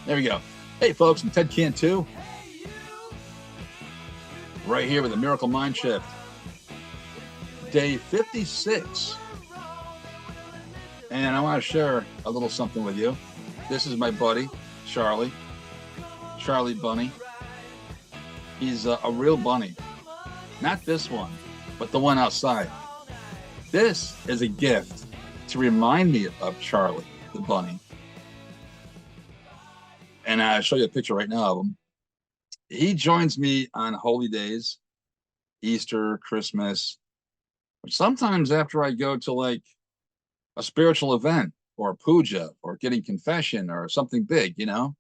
There we go. Hey, folks, I'm Ted Cantu, right here with the Miracle Mindshift, day 56. And I want to share a little something with you. This is my buddy, Charlie Bunny. He's a real bunny. Not this one, but the one outside. This is a gift to remind me of Charlie, the bunny. And I'll show you a picture right now of him. He joins me on holy days, Easter, Christmas, but sometimes after I go to like a spiritual event or a puja or getting confession or something big, you know.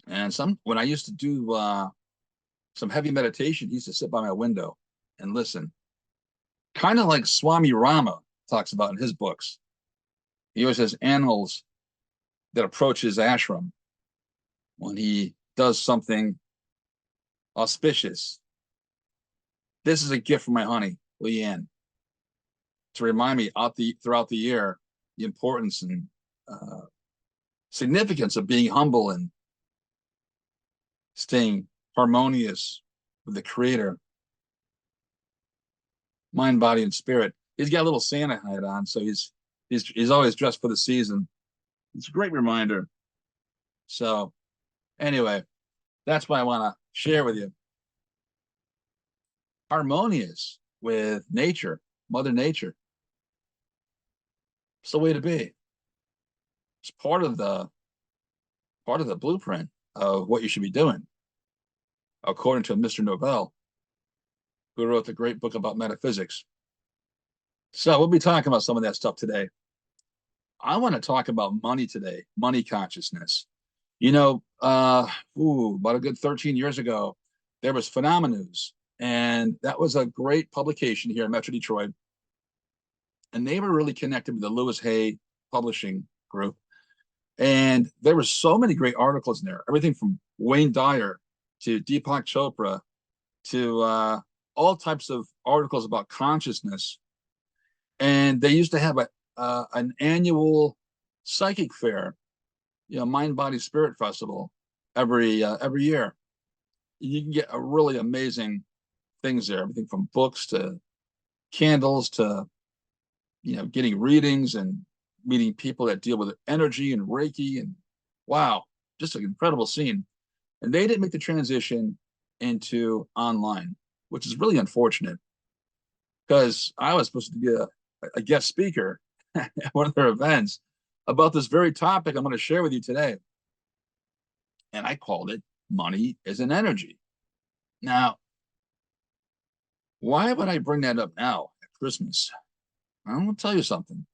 And when I used to do some heavy meditation, he used to sit by my window and listen, kind of like Swami Rama talks about in his books. He always has animals that approach his ashram when he does something auspicious. This is a gift from my honey, Leanne, to remind me throughout the year the importance and significance of being humble and staying harmonious with the Creator, mind, body, and spirit. He's got a little Santa hat on, so he's always dressed for the season. It's a great reminder. So anyway, that's what I want to share with you. Harmonious with nature, Mother Nature. It's the way to be. It's part of the blueprint of what you should be doing, according to Mr. Novell, who wrote the great book about metaphysics. So we'll be talking about some of that stuff today. I want to talk about money today, money consciousness. You know, about a good 13 years ago, there was phenomenews, and that was a great publication here in Metro Detroit. And they were really connected with the Lewis Hay publishing group. And there were so many great articles in there, everything from Wayne Dyer to Deepak Chopra to all types of articles about consciousness. And they used to have an annual psychic fair, you know, Mind, Body, Spirit Festival every year. You can get a really amazing things there, everything from books to candles to, you know, getting readings and meeting people that deal with energy and Reiki, and wow, just an incredible scene. And they didn't make the transition into online, which is really unfortunate, because I was supposed to be a guest speaker at one of their events about this very topic I'm going to share with you today. And I called it Money is an Energy. Now, why would I bring that up now at Christmas? I'm going to tell you something.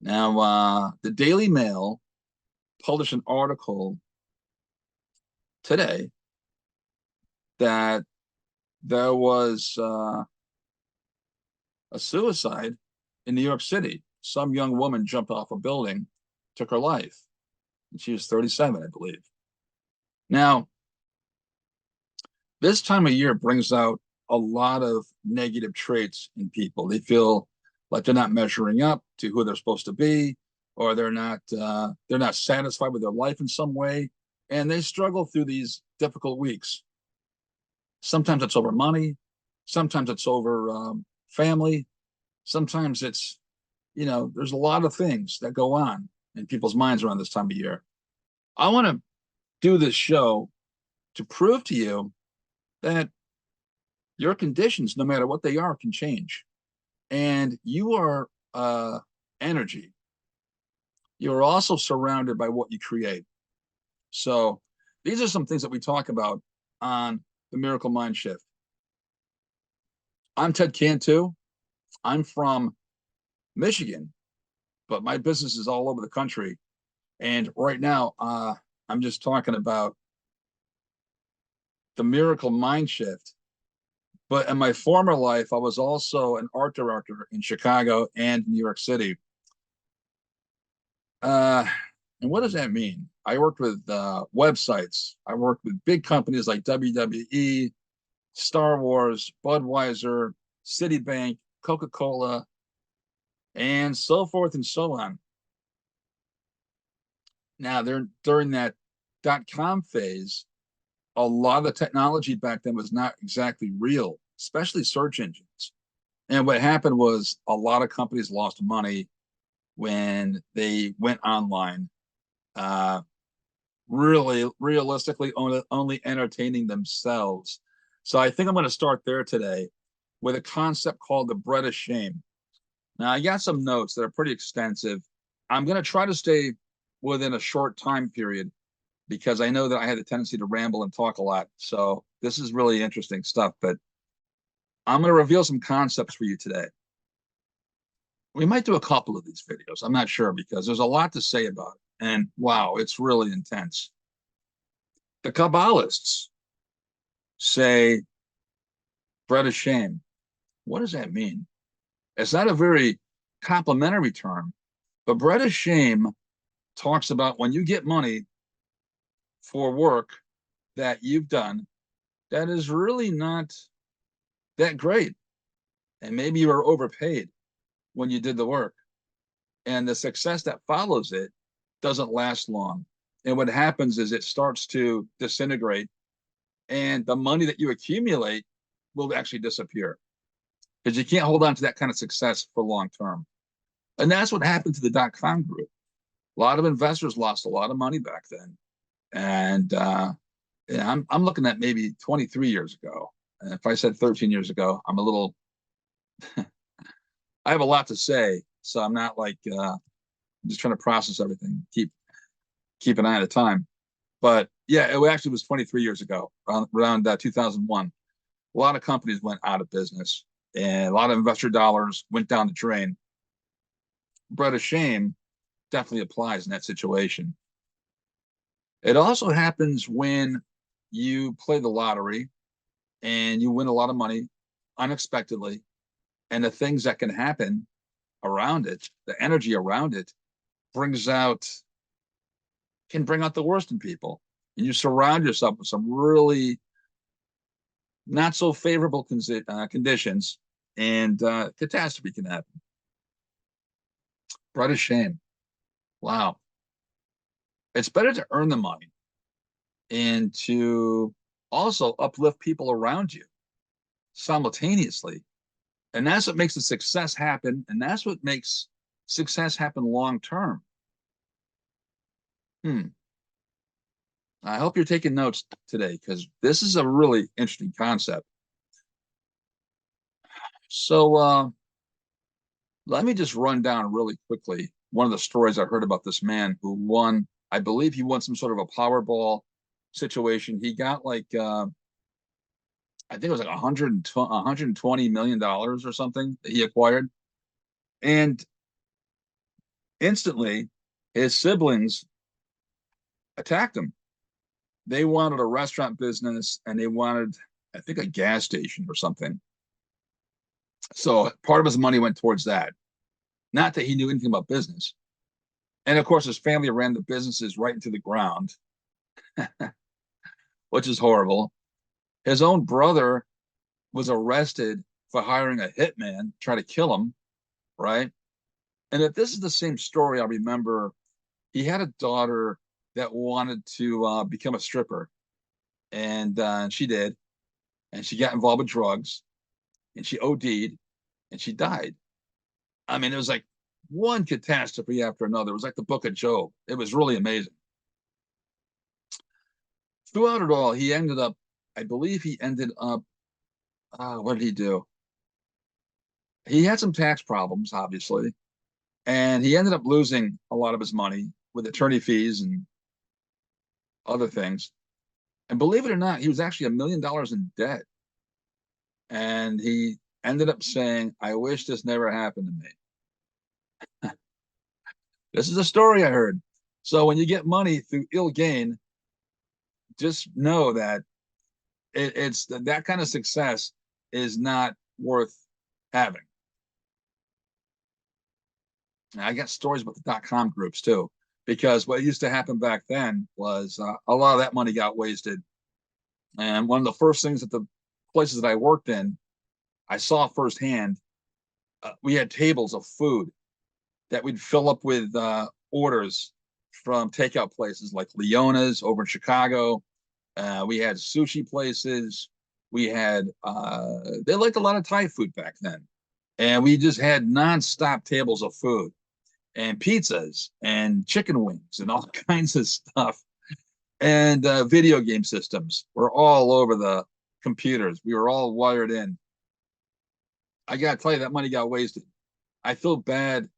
Now, the Daily Mail published an article today that there was a suicide in New York City. Some young woman jumped off a building, took her life, and she was 37, I believe. Now, this time of year brings out a lot of negative traits in people. They feel like they're not measuring up to who they're supposed to be, or they're not satisfied with their life in some way, and they struggle through these difficult weeks. Sometimes it's over money, sometimes it's over family, sometimes it's, you know, there's a lot of things that go on in people's minds around this time of year. I want to do this show to prove to you that your conditions, no matter what they are, can change. And you are energy. You're also surrounded by what you create. So these are some things that we talk about on the Miracle Mindshift. I'm Ted Cantu. I'm from Michigan, but my business is all over the country. And right now, I'm just talking about the Miracle Mindshift. But in my former life, I was also an art director in Chicago and New York City. And what does that mean? I worked with websites. I worked with big companies like WWE, Star Wars, Budweiser, Citibank, Coca-Cola, and so forth and so on. Now, during that .com phase, a lot of the technology back then was not exactly real, especially search engines. And what happened was a lot of companies lost money when they went online, uh, really realistically only entertaining themselves. So I think I'm going to start there today with a concept called the bread of shame. Now, I got some notes that are pretty extensive. I'm going to try to stay within a short time period because I know that I had a tendency to ramble and talk a lot. So this is really interesting stuff, but I'm going to reveal some concepts for you today. We might do a couple of these videos. I'm not sure because there's a lot to say about it. And wow, it's really intense. The Kabbalists say bread of shame. What does that mean? It's not a very complimentary term, but bread of shame talks about when you get money for work that you've done that is really not that great. And maybe you were overpaid when you did the work. And the success that follows it doesn't last long. And what happens is it starts to disintegrate, and the money that you accumulate will actually disappear because you can't hold on to that kind of success for long term. And that's what happened to the .com group. A lot of investors lost a lot of money back then. And yeah, I'm looking at maybe 23 years ago. And if I said 13 years ago, I'm a little, I have a lot to say. So I'm not like, I'm just trying to process everything, keep an eye on the time. But yeah, it actually was 23 years ago, around 2001. A lot of companies went out of business and a lot of investor dollars went down the drain. Bread of shame definitely applies in that situation. It also happens when you play the lottery and you win a lot of money unexpectedly, and the things that can happen around it, the energy around it, brings out can bring out the worst in people. And you surround yourself with some really not so favorable conditions, and catastrophe can happen. Bread of shame. Wow. It's better to earn the money and to also uplift people around you simultaneously. And that's what makes the success happen. And that's what makes success happen long term. Hmm. I hope you're taking notes today because this is a really interesting concept. So let me just run down really quickly one of the stories I heard about this man who won. I believe he won some sort of a Powerball situation. He got like I think it was like 120 million dollars or something that he acquired, and instantly his siblings attacked him. They wanted a restaurant business and they wanted, I think, a gas station or something. So part of his money went towards that. Not that he knew anything about business. And of course, his family ran the businesses right into the ground, which is horrible. His own brother was arrested for hiring a hitman to try to kill him, right? And if this is the same story, I remember he had a daughter that wanted to become a stripper, and she did, and she got involved with drugs, and she OD'd, and she died. I mean, it was like one catastrophe after another. It was like the Book of Job. It was really amazing. Throughout it all, he ended up, I believe he ended up, what did he do? He had some tax problems, obviously, and he ended up losing a lot of his money with attorney fees and other things. And believe it or not, he was actually $1 million in debt. And he ended up saying, I wish this never happened to me. This is a story I heard. So when you get money through ill gain, just know that it's that kind of success is not worth having. And I got stories about the .com groups too, because what used to happen back then was a lot of that money got wasted. And one of the first things at the places that I worked in, I saw firsthand, we had tables of food that we'd fill up with orders from takeout places like Leona's over in Chicago. We had sushi places. We had they liked a lot of Thai food back then, and we just had nonstop tables of food and pizzas and chicken wings and all kinds of stuff. And video game systems were all over the computers. We were all wired in. I got to tell you, that money got wasted. I feel bad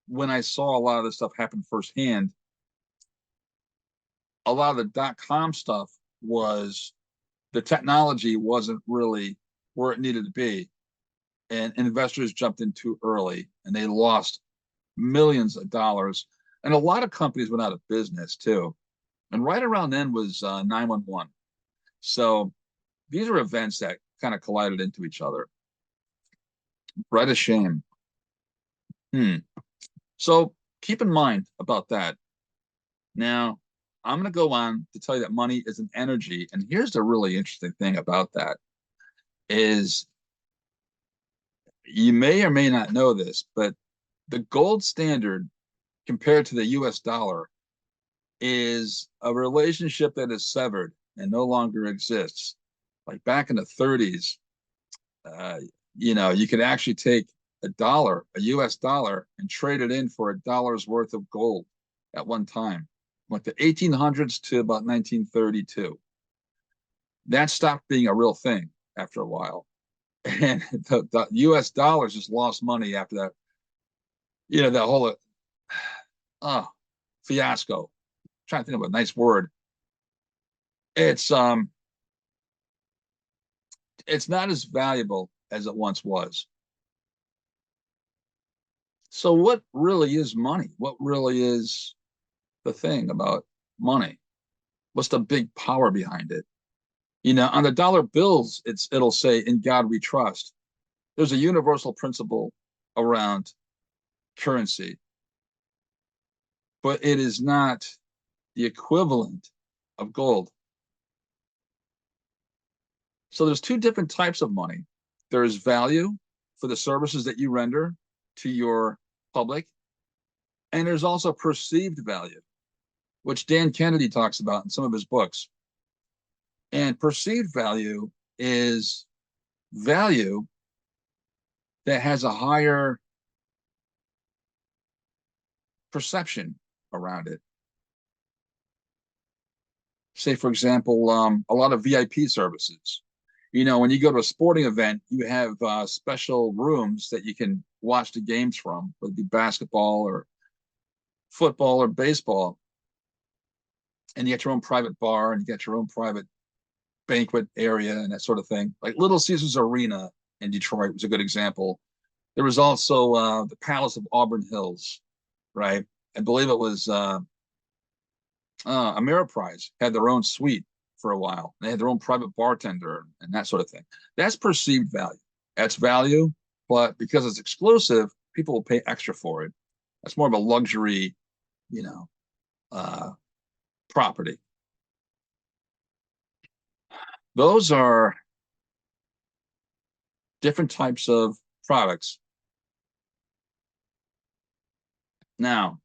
when I saw a lot of this stuff happen firsthand. A lot of the .com stuff was the technology wasn't really where it needed to be, and investors jumped in too early, and they lost millions of dollars. And a lot of companies went out of business too. And right around then was 911. So these are events that kind of collided into each other. Right, a shame. So keep in mind about that. Now, I'm going to go on to tell you that money is an energy. And here's the really interesting thing about that is you may or may not know this, but the gold standard compared to the US dollar is a relationship that is severed and no longer exists. Like back in the 30s, you could actually take a dollar, a US dollar, and trade it in for $1 worth of gold at one time. Went the 1800s to about 1932. That stopped being a real thing after a while. And the US dollars just lost money after that. That whole fiasco. I'm trying to think of a nice word. It's not as valuable as it once was. So what really is money? What really is the thing about money? What's the big power behind it? On the dollar bills, it'll say "In God we trust." There's a universal principle around currency, but it is not the equivalent of gold. So there's two different types of money. There is value for the services that you render to your public, and there's also perceived value, which Dan Kennedy talks about in some of his books. And perceived value is value that has a higher perception around it. Say, for example, a lot of VIP services. When you go to a sporting event, you have special rooms that you can watch the games from, whether it be basketball or football or baseball. And you get your own private bar and you get your own private banquet area and that sort of thing. Like Little Caesars Arena in Detroit was a good example. There was also the Palace of Auburn Hills, right? I believe it was Ameriprise had their own suite for a while. They had their own private bartender and that sort of thing. That's perceived value. That's value, but because it's exclusive, people will pay extra for it. That's more of a luxury, property. Those are different types of products. Now,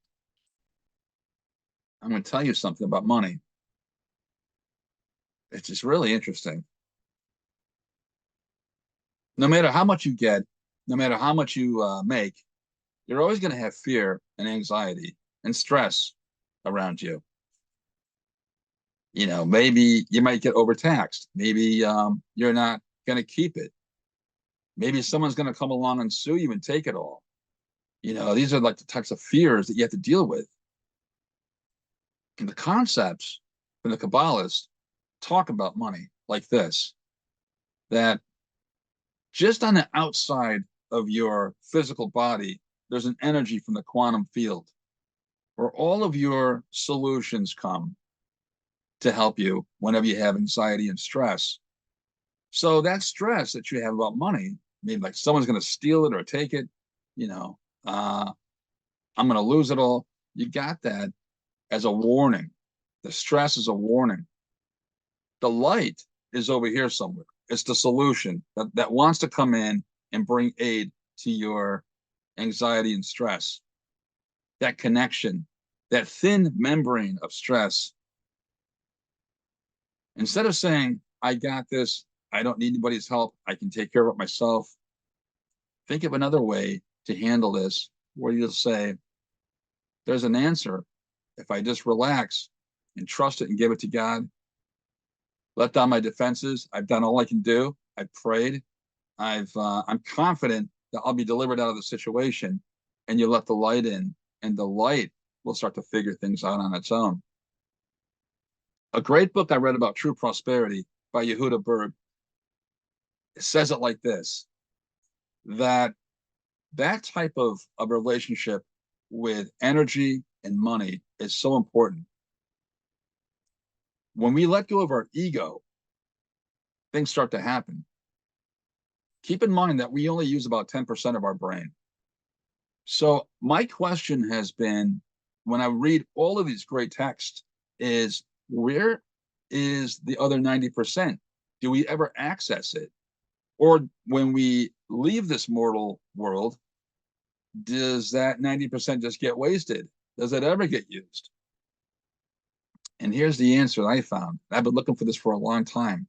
I'm going to tell you something about money. It's just really interesting. No matter how much you get, no matter how much you make, you're always going to have fear and anxiety and stress around you. Maybe you might get overtaxed. Maybe you're not going to keep it. Maybe someone's going to come along and sue you and take it all. These are like the types of fears that you have to deal with. And the concepts from the Kabbalists talk about money like this, that just on the outside of your physical body, there's an energy from the quantum field where all of your solutions come to help you whenever you have anxiety and stress. So that stress that you have about money, maybe like someone's going to steal it or take it, I'm going to lose it all. You got that as a warning. The stress is a warning. The light is over here somewhere. It's the solution that wants to come in and bring aid to your anxiety and stress. That connection that thin membrane of stress, instead of saying, I got this, I don't need anybody's help, I can take care of it myself, think of another way to handle this where you'll say, there's an answer. If I just relax and trust it and give it to God, let down my defenses, I've done all I can do. I've prayed. I'm confident that I'll be delivered out of the situation, and you let the light in, and the light will start to figure things out on its own. A great book I read about true prosperity by Yehuda Berg says it like this, that type of relationship with energy and money is so important. When we let go of our ego, things start to happen. Keep in mind that we only use about 10% of our brain. So my question has been, when I read all of these great texts, is where is the other 90%? Do we ever access it? Or when we leave this mortal world, does that 90% just get wasted? Does it ever get used? And here's the answer I found. I've been looking for this for a long time.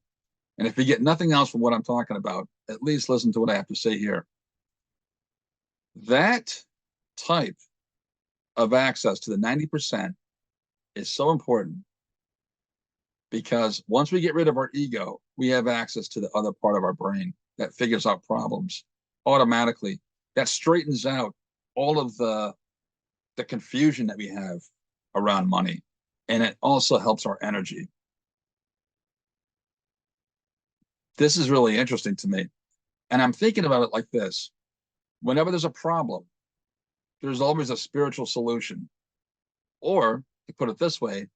And if you get nothing else from what I'm talking about, at least listen to what I have to say here. That type of access to the 90% is so important, because once we get rid of our ego, we have access to the other part of our brain that figures out problems automatically, that straightens out all of the confusion that we have around money. And it also helps our energy. This is really interesting to me. And I'm thinking about it like this. Whenever there's a problem, there's always a spiritual solution. Or, to put it this way,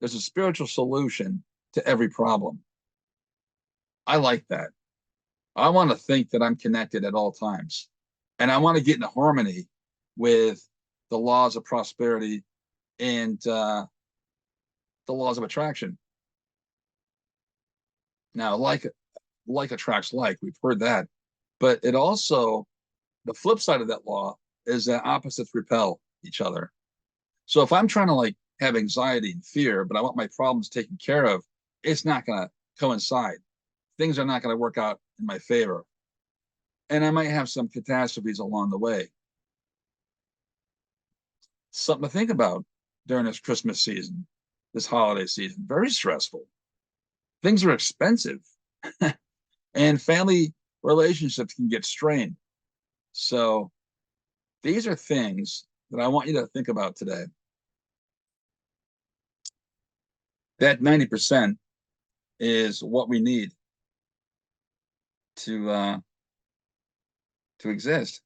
there's a spiritual solution to every problem. I like that. I want to think that I'm connected at all times. And I want to get into harmony with the laws of prosperity and the laws of attraction. Now, like attracts like, we've heard that. But it also, the flip side of that law is that opposites repel each other. So if I'm trying to have anxiety and fear, but I want my problems taken care of, it's not going to coincide. Things are not going to work out in my favor. And I might have some catastrophes along the way. Something to think about during this Christmas season, this holiday season. Very stressful. Things are expensive. And family relationships can get strained. So these are things that I want you to think about today. That 90% is what we need to exist.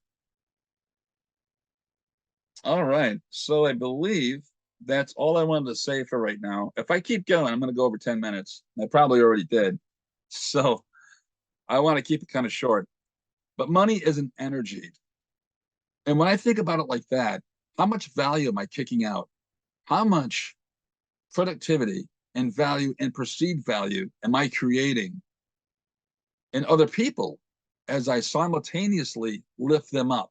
All right. So I believe that's all I wanted to say for right now. If I keep going, I'm going to go over 10 minutes. I probably already did. So I want to keep it kind of short. But money is an energy. And when I think about it like that, how much value am I kicking out? How much productivity and value and perceived value am I creating in other people as I simultaneously lift them up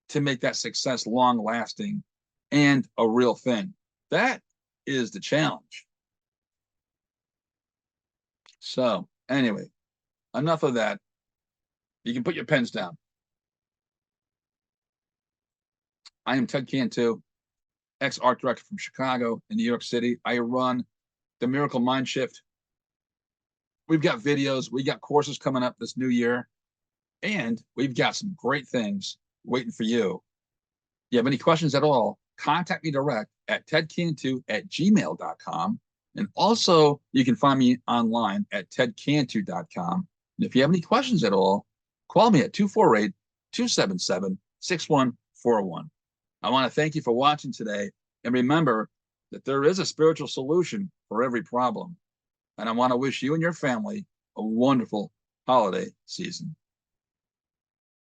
to make that success long lasting and a real thing? That is the challenge. So anyway, enough of that. You can put your pens down. I am Ted Cantu, ex-art director from Chicago and New York City. I run the Miracle Mindshift. We've got videos, we got courses coming up this new year, and we've got some great things waiting for you. If you have any questions at all, contact me direct at tedcantu@gmail.com. And also, you can find me online at tedcantu.com. And if you have any questions at all, call me at 248-277-6141. I want to thank you for watching today. And remember that there is a spiritual solution for every problem. And I want to wish you and your family a wonderful holiday season.